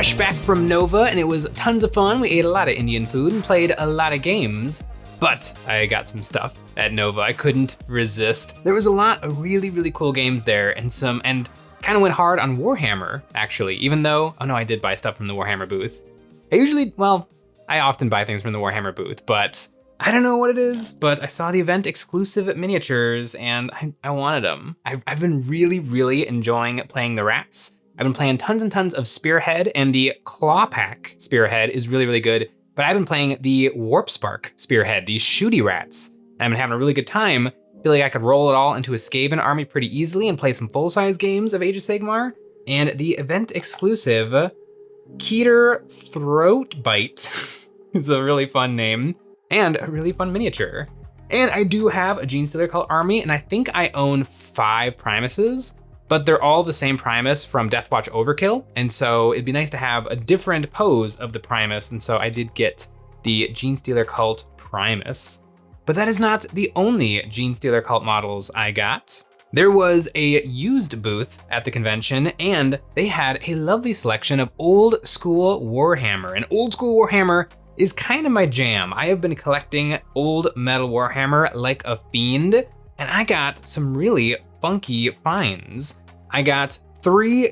fresh back from Nova, and it was tons of fun. We ate a lot of Indian food and played a lot of games. But I got some stuff at Nova. I couldn't resist. There was a lot of really, really cool games there, and kind of went hard on Warhammer, actually, even though, oh no, I did buy stuff from the Warhammer booth. I often buy things from the Warhammer booth, but I don't know what it is, but I saw the event exclusive miniatures and I wanted them. I've been really, really enjoying playing the rats. I've been playing tons and tons of Spearhead, and the Claw Pack Spearhead is really, really good, but I've been playing the Warp Spark Spearhead, these shooty rats. I've been having a really good time. I feel like I could roll it all into a Skaven army pretty easily and play some full-size games of Age of Sigmar. And the event exclusive Keter Throat Bite is a really fun name and a really fun miniature. And I do have a Genestealer cult army, and I think I own 5 Primuses, but they're all the same Primus from Deathwatch Overkill. And so it'd be nice to have a different pose of the Primus. And so I did get the Genestealer cult Primus. But that is not the only Genestealer cult models I got. There was a used booth at the convention, and they had a lovely selection of old school Warhammer. And old school Warhammer is kind of my jam. I have been collecting old metal Warhammer like a fiend, and I got some really funky finds. I got 3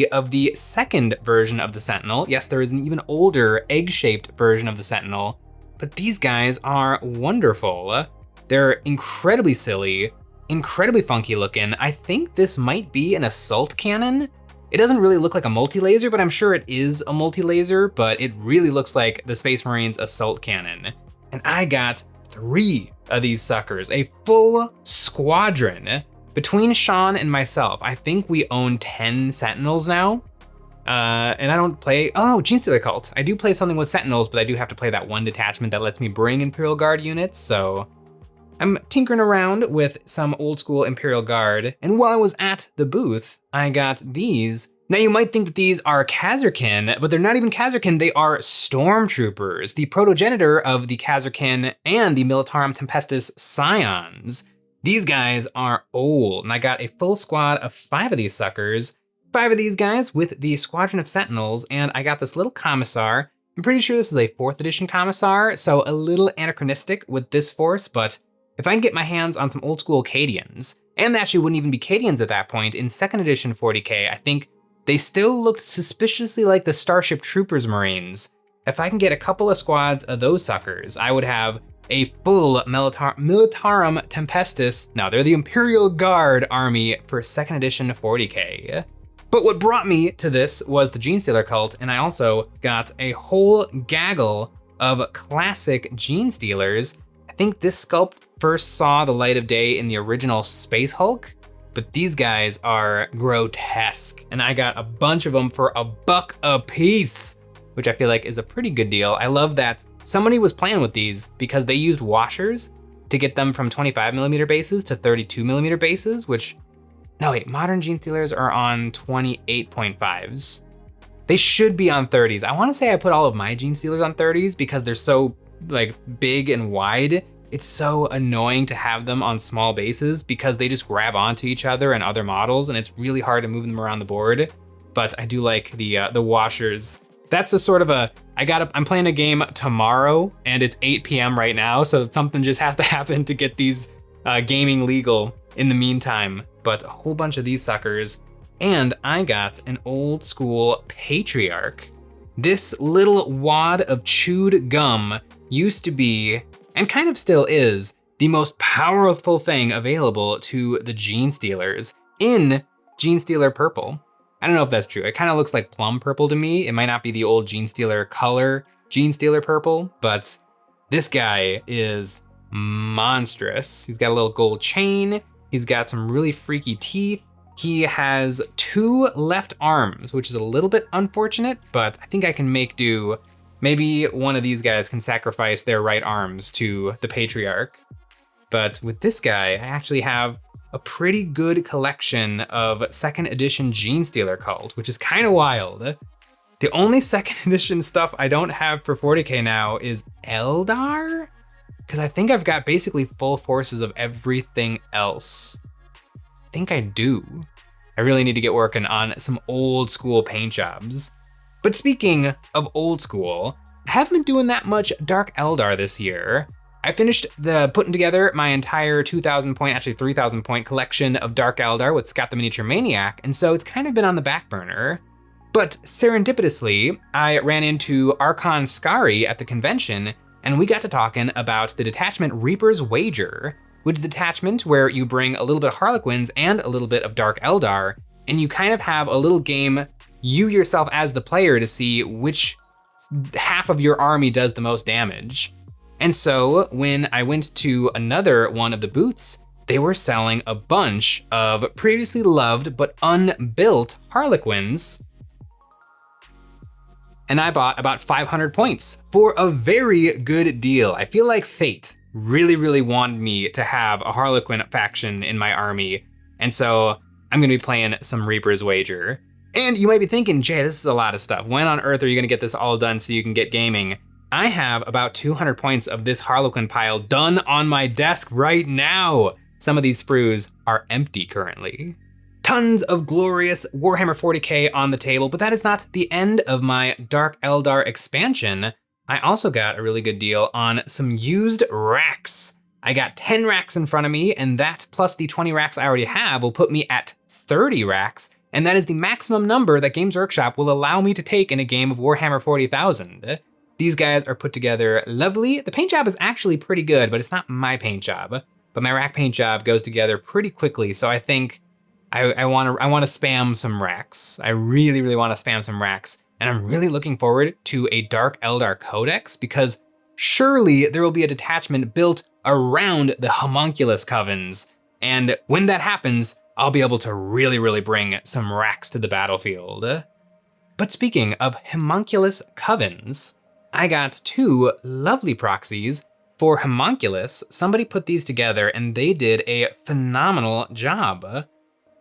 of the second version of the Sentinel. Yes, there is an even older egg-shaped version of the Sentinel, but these guys are wonderful. They're incredibly silly, incredibly funky looking. I think this might be an assault cannon. It doesn't really look like a multi-laser, but I'm sure it is a multi-laser, but it really looks like the Space Marines assault cannon. And I got 3 of these suckers, a full squadron. Between Sean and myself, I think we own 10 Sentinels now. And I don't play, Genestealer Cult. I do play something with Sentinels, but I do have to play that one detachment that lets me bring Imperial Guard units, so I'm tinkering around with some old school Imperial Guard. And while I was at the booth, I got these. Now you might think that these are Khazarkin, but they're not even Khazarkin, they are Stormtroopers, the protogenitor of the Khazarkin and the Militarum Tempestus Scions. These guys are old, and I got a full squad of 5 of these suckers, 5 of these guys with the Squadron of Sentinels, and I got this little Commissar. I'm pretty sure this is a 4th edition Commissar, so a little anachronistic with this force, but if I can get my hands on some old school Cadians, and they actually wouldn't even be Cadians at that point, in 2nd edition 40k, I think they still looked suspiciously like the Starship Troopers Marines. If I can get a couple of squads of those suckers, I would have a full Militarum Tempestus, no, they're the Imperial Guard army for 2nd edition 40k. But what brought me to this was the Genestealer cult, and I also got a whole gaggle of classic Genestealers. I think this sculpt first saw the light of day in the original Space Hulk, but these guys are grotesque, and I got a bunch of them for $1 a piece, which I feel like is a pretty good deal. I love that somebody was playing with these because they used washers to get them from 25mm bases to 32mm bases, which, no wait, modern Genestealers are on 28.5s. They should be on 30s. I wanna say I put all of my Genestealers on 30s because they're so like big and wide. It's so annoying to have them on small bases because they just grab onto each other and other models, and it's really hard to move them around the board. But I do like the washers. That's the sort of I'm playing a game tomorrow and it's 8 p.m. right now, so something just has to happen to get these gaming legal in the meantime. But a whole bunch of these suckers, and I got an old school Patriarch. This little wad of chewed gum used to be, and kind of still is, the most powerful thing available to the Genestealers in Genestealer purple. I don't know if that's true. It kind of looks like plum purple to me. It might not be the old Genestealer color Genestealer purple, but this guy is monstrous. He's got a little gold chain. He's got some really freaky teeth. He has 2 left arms, which is a little bit unfortunate, but I think I can make do. Maybe one of these guys can sacrifice their right arms to the Patriarch. But with this guy, I actually have a pretty good collection of 2nd edition Genestealer cult, which is kind of wild. The only 2nd edition stuff I don't have for 40k now is Eldar, because I think I've got basically full forces of everything else. I think I do. I really need to get working on some old school paint jobs. But speaking of old school, I haven't been doing that much Dark Eldar this year. I finished putting together my entire 2,000 point, actually 3,000 point collection of Dark Eldar with Scott the Miniature Maniac, and so it's kind of been on the back burner. But serendipitously, I ran into Archon Skari at the convention, and we got to talking about the detachment Reaper's Wager, which is the detachment where you bring a little bit of Harlequins and a little bit of Dark Eldar, and you kind of have a little game, you yourself as the player, to see which half of your army does the most damage. And so when I went to another one of the booths, they were selling a bunch of previously loved but unbuilt Harlequins. And I bought about 500 points for a very good deal. I feel like fate really wanted me to have a Harlequin faction in my army. And so I'm gonna be playing some Reaper's Wager. And you might be thinking, Jay, this is a lot of stuff. When on earth are you gonna get this all done so you can get gaming? I have about 200 points of this Harlequin pile done on my desk right now. Some of these sprues are empty currently. Tons of glorious Warhammer 40k on the table, but that is not the end of my Dark Eldar expansion. I also got a really good deal on some used racks. I got 10 racks in front of me, and that plus the 20 racks I already have will put me at 30 racks, and that is the maximum number that Games Workshop will allow me to take in a game of Warhammer 40,000. These guys are put together lovely. The paint job is actually pretty good, but it's not my paint job. But my rack paint job goes together pretty quickly, so I think I want to spam some racks. I really want to spam some racks, and I'm really looking forward to a Dark Eldar Codex, because surely there will be a detachment built around the Homunculus Covens, and when that happens, I'll be able to really bring some racks to the battlefield. But speaking of Homunculus Covens, I got 2 lovely proxies for Homunculus. Somebody put these together and they did a phenomenal job.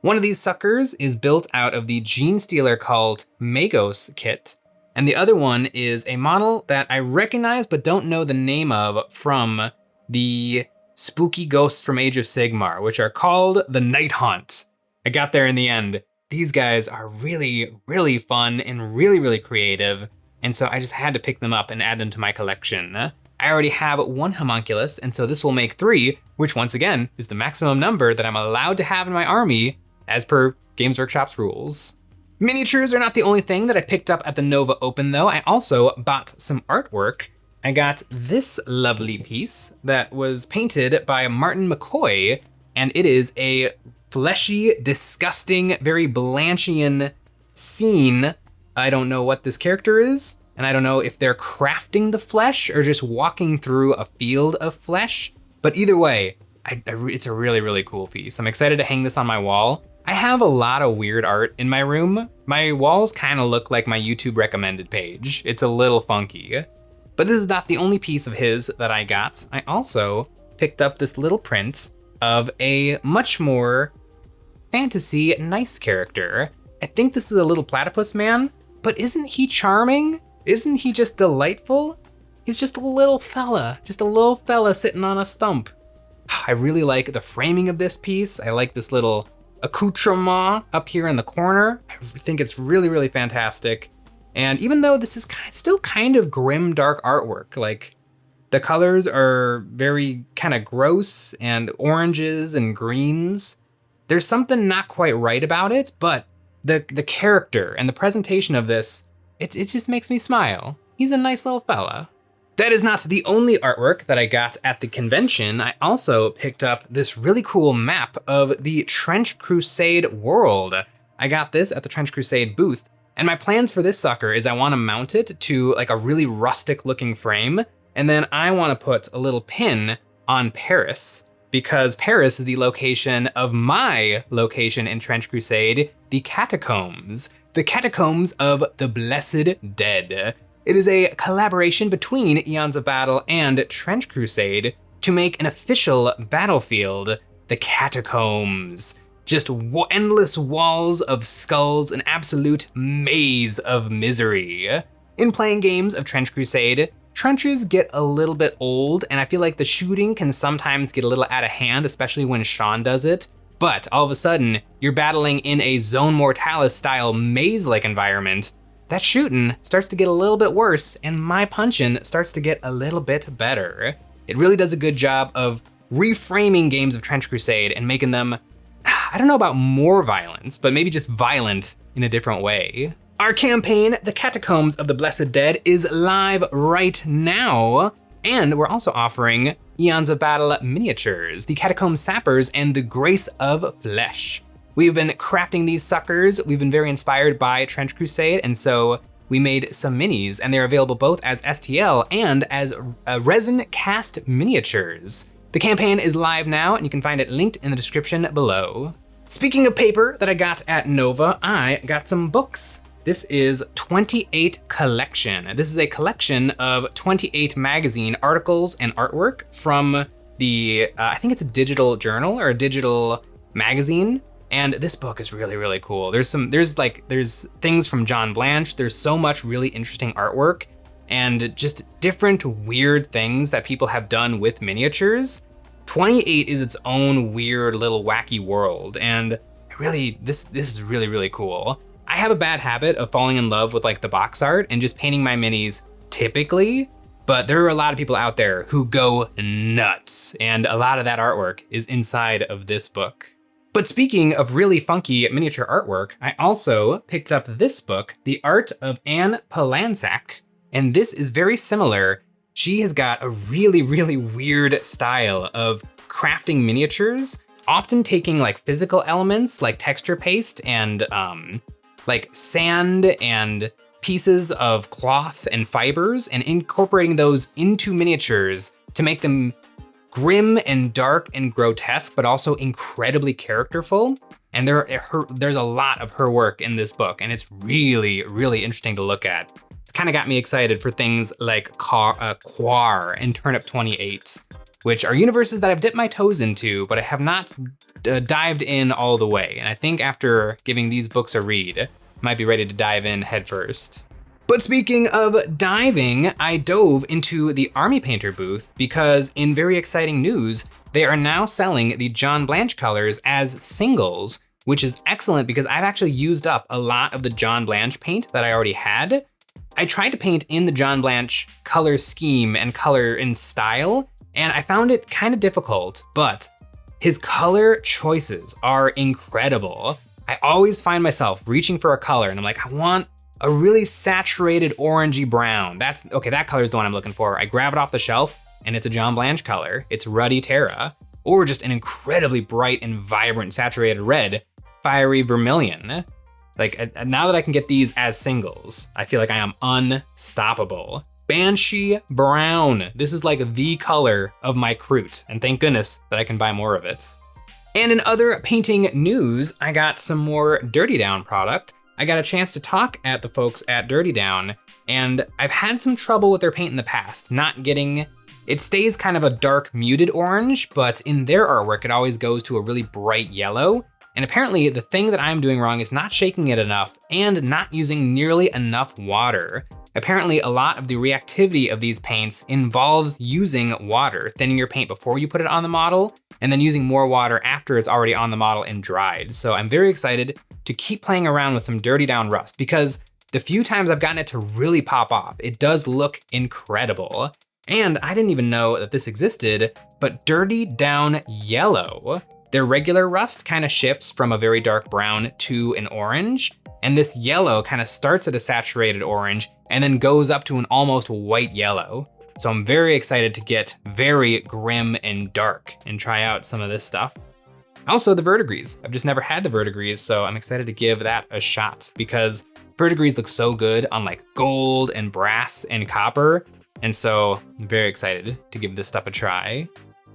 One of these suckers is built out of the Genestealer called Magos kit, and the other one is a model that I recognize but don't know the name of from the spooky ghosts from Age of Sigmar, which are called the Night Haunt. I got there in the end. These guys are really fun and really creative, and so I just had to pick them up and add them to my collection. I already have 1 Homunculus, and so this will make 3, which once again is the maximum number that I'm allowed to have in my army as per Games Workshop's rules. Miniatures are not the only thing that I picked up at the Nova Open though. I also bought some artwork. I got this lovely piece that was painted by Martin McCoy, and it is a fleshy, disgusting, very Blanchian scene. I don't know what this character is, and I don't know if they're crafting the flesh or just walking through a field of flesh, but either way, it's a really cool piece. I'm excited to hang this on my wall. I have a lot of weird art in my room. My walls kind of look like my YouTube recommended page. It's a little funky. But this is not the only piece of his that I got. I also picked up this little print of a much more fantasy nice character. I think this is a little platypus man, but isn't he charming? Isn't he just delightful? He's just a little fella sitting on a stump. I really like the framing of this piece. I like this little accoutrement up here in the corner. I think it's really fantastic. And even though this is still kind of grim dark artwork, like the colors are very kind of gross and oranges and greens, there's something not quite right about it, but the character and the presentation of this, it just makes me smile. He's a nice little fella. That is not the only artwork that I got at the convention. I also picked up this really cool map of the Trench Crusade world. I got this at the Trench Crusade booth, and my plans for this sucker is I want to mount it to like a really rustic looking frame, and then I want to put a little pin on Paris, because Paris is the location of my location in Trench Crusade, the Catacombs. The Catacombs of the Blessed Dead. It is a collaboration between Eons of Battle and Trench Crusade to make an official battlefield, the Catacombs. Just endless walls of skulls, an absolute maze of misery. In playing games of Trench Crusade, trenches get a little bit old, and I feel like the shooting can sometimes get a little out of hand, especially when Sean does it. But all of a sudden, you're battling in a Zone Mortalis style maze-like environment, that shooting starts to get a little bit worse and my punching starts to get a little bit better. It really does a good job of reframing games of Trench Crusade and making them, I don't know about more violence, but maybe just violent in a different way. Our campaign, The Catacombs of the Blessed Dead, is live right now. And we're also offering Eons of Battle miniatures, the Catacomb Sappers and the Grace of Flesh. We've been crafting these suckers. We've been very inspired by Trench Crusade, and so we made some minis, and they're available both as STL and as resin cast miniatures. The campaign is live now, and you can find it linked in the description below. Speaking of paper that I got at Nova, I got some books. This is 28 Collection. This is a collection of 28 magazine articles and artwork from the, I think it's a digital journal or a digital magazine. And this book is really, really cool. There's things from John Blanche. There's so much really interesting artwork and just different weird things that people have done with miniatures. 28 is its own weird little wacky world. And really, this is really, really cool. I have a bad habit of falling in love with like the box art and just painting my minis typically, but there are a lot of people out there who go nuts. And a lot of that artwork is inside of this book. But speaking of really funky miniature artwork, I also picked up this book, The Art of Anne Polanczak, and this is very similar. She has got a really, really weird style of crafting miniatures, often taking like physical elements like texture paste and like sand and pieces of cloth and fibers and incorporating those into miniatures to make them grim and dark and grotesque, but also incredibly characterful. And there's a lot of her work in this book, and it's really, really interesting to look at. It's kind of got me excited for things like Quar and Turnip 28, which are universes that I've dipped my toes into, but I have not dived in all the way. And I think after giving these books a read, I might be ready to dive in headfirst. But speaking of diving, I dove into the Army Painter booth because in very exciting news, they are now selling the John Blanche colors as singles, which is excellent because I've actually used up a lot of the John Blanche paint that I already had. I tried to paint in the John Blanche color scheme and color in style, and I found it kind of difficult, but his color choices are incredible. I always find myself reaching for a color and I'm like, I want a really saturated orangey brown. That color is the one I'm looking for. I grab it off the shelf and it's a John Blanche color. It's Ruddy Terra, or just an incredibly bright and vibrant saturated red, fiery vermilion. Like now that I can get these as singles, I feel like I am unstoppable. Banshee Brown. This is like the color of my Crute, and thank goodness that I can buy more of it. And in other painting news, I got some more Dirty Down product. I got a chance to talk at the folks at Dirty Down, and I've had some trouble with their paint in the past, not getting, it stays kind of a dark muted orange, but in their artwork, it always goes to a really bright yellow. And apparently the thing that I'm doing wrong is not shaking it enough and not using nearly enough water. Apparently a lot of the reactivity of these paints involves using water, thinning your paint before you put it on the model, and then using more water after it's already on the model and dried. So I'm very excited to keep playing around with some Dirty Down Rust because the few times I've gotten it to really pop off, it does look incredible. And I didn't even know that this existed, but Dirty Down Yellow. Their regular rust kind of shifts from a very dark brown to an orange, and this yellow kind of starts at a saturated orange and then goes up to an almost white yellow. So I'm very excited to get very grim and dark and try out some of this stuff. Also the verdigris. I've just never had the verdigris, so I'm excited to give that a shot because verdigris look so good on like gold and brass and copper. And so I'm very excited to give this stuff a try.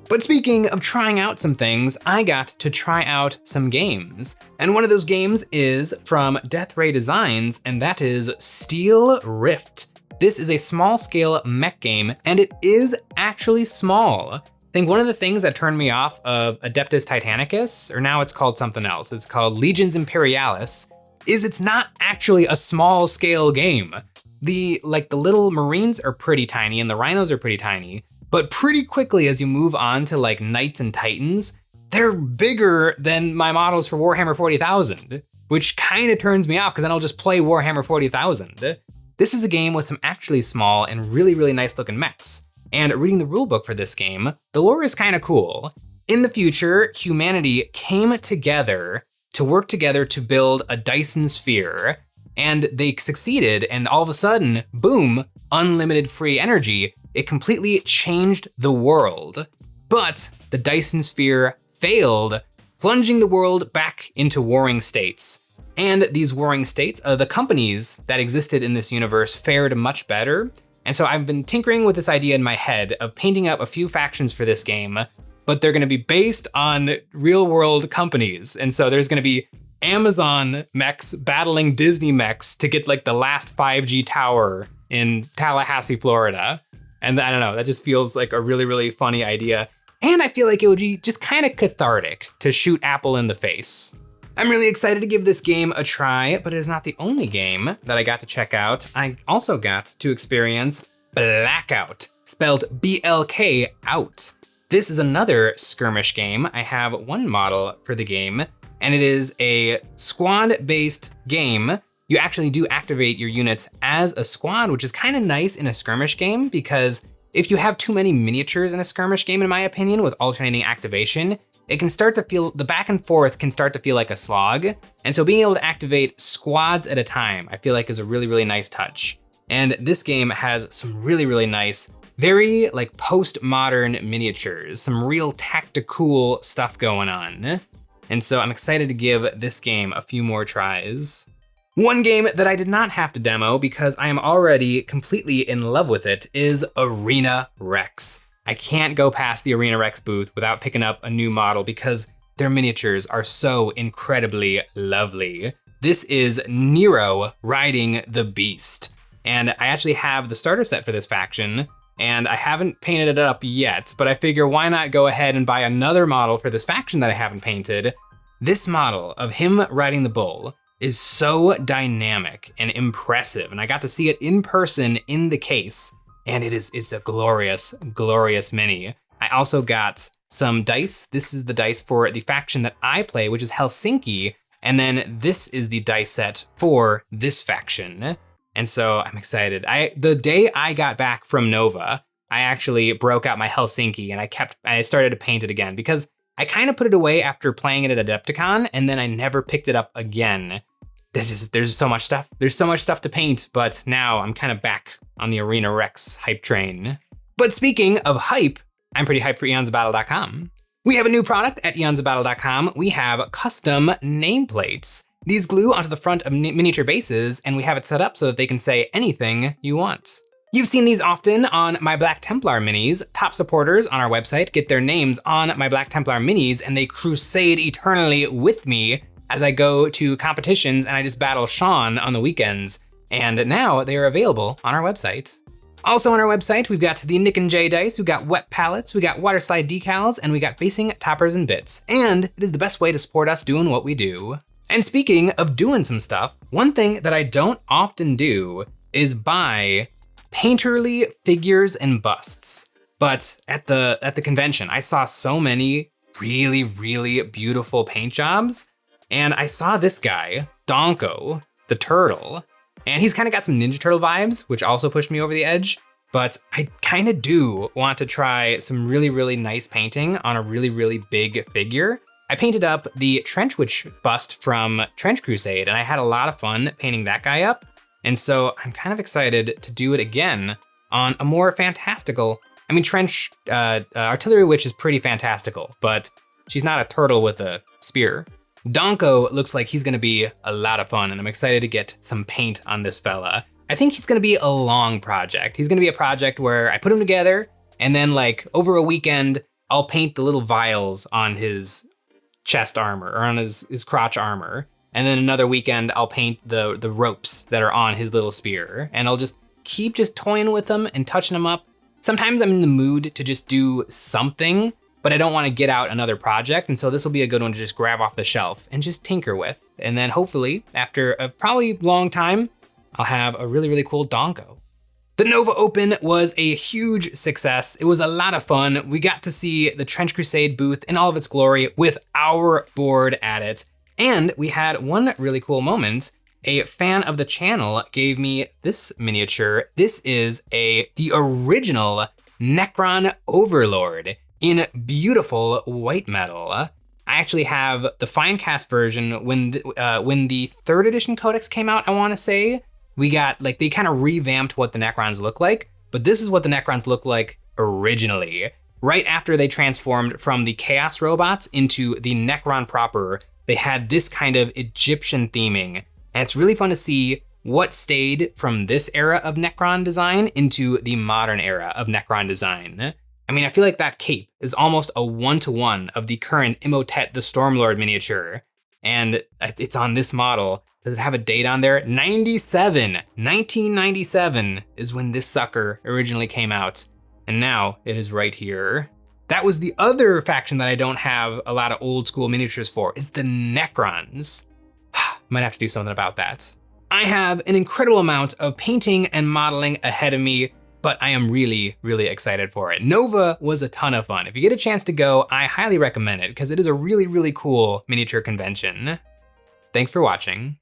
But speaking of trying out some things, I got to try out some games. And one of those games is from Death Ray Designs, and that is Steel Rift. This is a small scale mech game, and it is actually small. I think one of the things that turned me off of Adeptus Titanicus, or now it's called something else, it's called Legions Imperialis, is it's not actually a small scale game. The little Marines are pretty tiny and the Rhinos are pretty tiny, but pretty quickly as you move on to like Knights and Titans, they're bigger than my models for Warhammer 40,000. which kind of turns me off because then I'll just play Warhammer 40,000. This is a game with some actually small and really nice looking mechs. And reading the rulebook for this game, the lore is kind of cool. In the future, humanity came together to work together to build a Dyson sphere, and they succeeded, and all of a sudden, boom, unlimited free energy. It completely changed the world. But the Dyson sphere failed, plunging the world back into warring states. And these warring states, the companies that existed in this universe fared much better. And so I've been tinkering with this idea in my head of painting up a few factions for this game, but they're gonna be based on real world companies. And so there's gonna be Amazon mechs battling Disney mechs to get like the last 5G tower in Tallahassee, Florida. And I don't know, that just feels like a really funny idea. And I feel like it would be just kind of cathartic to shoot Apple in the face. I'm really excited to give this game a try, but it is not the only game that I got to check out. I also got to experience Blackout, spelled BLK out. This is another skirmish game. I have one model for the game, and it is a squad-based game. You actually do activate your units as a squad, which is kind of nice in a skirmish game, because if you have too many miniatures in a skirmish game, in my opinion, with alternating activation, it can start to feel, the back and forth can start to feel like a slog. And so being able to activate squads at a time, I feel like is a really nice touch. And this game has some really nice, very like postmodern miniatures, some real tactical stuff going on. And so I'm excited to give this game a few more tries. One game that I did not have to demo because I am already completely in love with it is Arena Rex. I can't go past the Arena Rex booth without picking up a new model because their miniatures are so incredibly lovely. This is Nero riding the beast. And I actually have the starter set for this faction, and I haven't painted it up yet, but I figure why not go ahead and buy another model for this faction that I haven't painted. This model of him riding the bull is so dynamic and impressive, and I got to see it in person in the case. And it's a glorious mini. I also got some dice. This is the dice for the faction that I play, which is Helsinki. And then this is the dice set for this faction. And so I'm excited. The day I got back from Nova, I actually broke out my Helsinki and I started to paint it again because I kind of put it away after playing it at Adepticon, and then I never picked it up again. There's so much stuff. There's so much stuff to paint, but now I'm kind of back on the Arena Rex hype train. But speaking of hype, I'm pretty hyped for EonsOfBattle.com. We have a new product at EonsOfBattle.com. We have custom nameplates. These glue onto the front of miniature bases, and we have it set up so that they can say anything you want. You've seen these often on my Black Templar minis. Top supporters on our website get their names on my Black Templar minis, and they crusade eternally with me as I go to competitions and I just battle Sean on the weekends. And now they are available on our website. Also on our website, we've got the Nick and J dice, we've got wet pallets, we got water slide decals, and we got basing toppers and bits. And it is the best way to support us doing what we do. And speaking of doing some stuff, one thing that I don't often do is buy painterly figures and busts. But at the convention, I saw so many really beautiful paint jobs. And I saw this guy, Donko, the turtle, and he's kind of got some Ninja Turtle vibes, which also pushed me over the edge. But I kind of do want to try some really nice painting on a really big figure. I painted up the Trench Witch bust from Trench Crusade, and I had a lot of fun painting that guy up. And so I'm kind of excited to do it again on a more fantastical, I mean, Trench Artillery Witch is pretty fantastical, but she's not a turtle with a spear. Donko looks like he's gonna be a lot of fun, and I'm excited to get some paint on this fella. I think he's gonna be a long project. He's gonna be a project where I put him together, and then like over a weekend, I'll paint the little vials on his chest armor, or on his crotch armor. And then another weekend, I'll paint the ropes that are on his little spear. And I'll just keep just toying with them and touching them up. Sometimes I'm in the mood to just do something, but I don't want to get out another project. And so this will be a good one to just grab off the shelf and just tinker with. And then hopefully, after a probably long time, I'll have a really cool Donko. The Nova Open was a huge success. It was a lot of fun. We got to see the Trench Crusade booth in all of its glory with our board at it. And we had one really cool moment. A fan of the channel gave me this miniature. This is the original Necron Overlord in beautiful white metal. I actually have the fine cast version when the 3rd edition codex came out, I wanna say. We got, like, they kind of revamped what the Necrons look like, but this is what the Necrons look like originally. Right after they transformed from the Chaos robots into the Necron proper, they had this kind of Egyptian theming. And it's really fun to see what stayed from this era of Necron design into the modern era of Necron design. I mean, I feel like that cape is almost a 1-to-1 of the current Imhotep the Stormlord miniature. And it's on this model. Does it have a date on there? 1997 is when this sucker originally came out. And now it is right here. That was the other faction that I don't have a lot of old school miniatures for, is the Necrons. Might have to do something about that. I have an incredible amount of painting and modeling ahead of me, but I am really, really excited for it. Nova was a ton of fun. If you get a chance to go, I highly recommend it because it is a really, really cool miniature convention. Thanks for watching.